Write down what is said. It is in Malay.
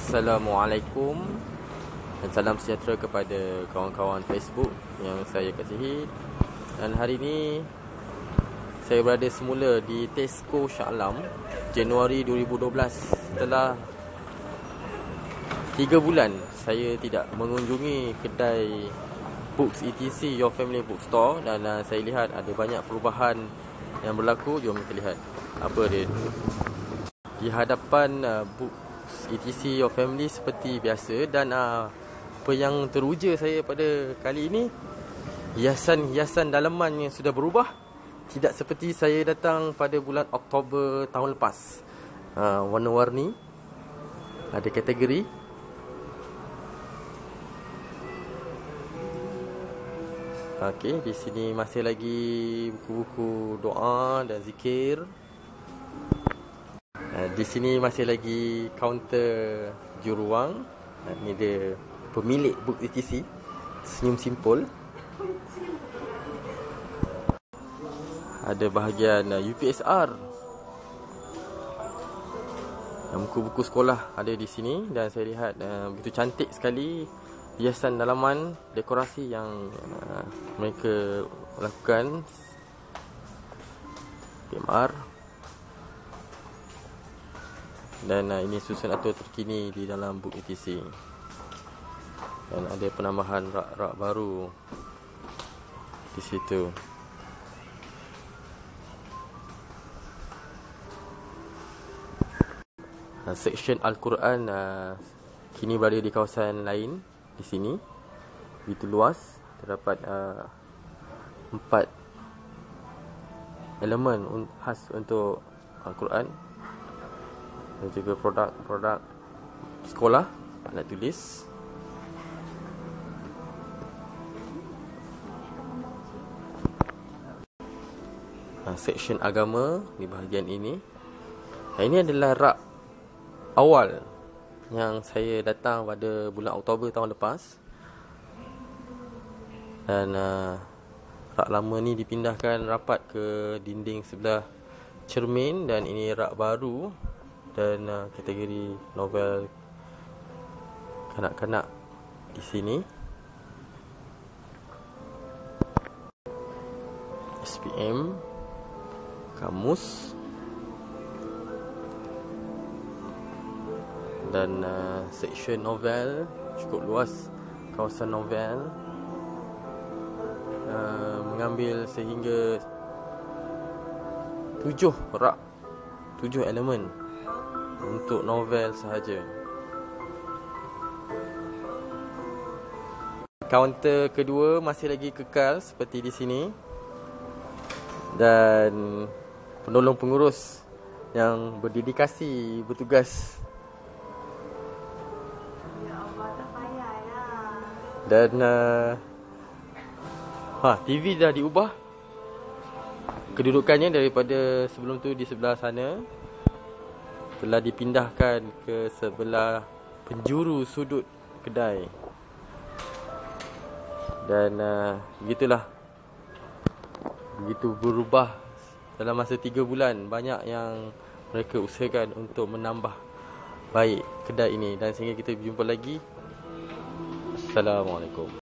Assalamualaikum dan salam sejahtera kepada kawan-kawan Facebook yang saya kasihi. Dan hari ini saya berada semula di Tesco Shah Alam, Januari 2012. Setelah 3 bulan saya tidak mengunjungi kedai Books ETC, Your Family Bookstore, dan saya lihat ada banyak perubahan yang berlaku. Jom kita lihat apa dia. Di hadapan Books ETC Your Family seperti biasa, dan apa yang teruja saya pada kali ini, hiasan-hiasan dalaman yang sudah berubah. Tidak seperti saya datang pada bulan Oktober tahun lepas. Warna-warni, ada kategori. Okey, di sini masih lagi buku-buku doa dan zikir. Di sini masih lagi kaunter juruang. Ini dia pemilik Book ETC, senyum simpul. Ada bahagian UPSR. Buku-buku sekolah ada di sini, dan saya lihat begitu cantik sekali hiasan dalaman, dekorasi yang mereka lakukan. PMR. Dan ini susun atur terkini di dalam Book ETC. Dan ada penambahan rak-rak baru di situ. Seksyen Al-Quran kini berada di kawasan lain. Di sini begitu luas, terdapat 4 elemen khas untuk Al-Quran, dan juga produk-produk sekolah, alat tulis. Seksyen agama di bahagian ini. Ini adalah rak awal yang saya datang pada bulan Oktober tahun lepas. Dan rak lama ni dipindahkan rapat ke dinding sebelah cermin, dan ini rak baru dan kategori novel kanak-kanak di sini. SPM, kamus, dan seksyen novel cukup luas. Kawasan novel mengambil sehingga 7 rak, 7 elemen untuk novel sahaja. Kaunter kedua masih lagi kekal seperti di sini, dan penolong pengurus yang berdedikasi bertugas. Dan TV dah diubah kedudukannya daripada sebelum tu di sebelah sana, telah dipindahkan ke sebelah penjuru sudut kedai. Dan begitulah, begitu berubah dalam masa 3 bulan. Banyak yang mereka usahakan untuk menambah baik kedai ini. Dan sehingga kita berjumpa lagi. Assalamualaikum.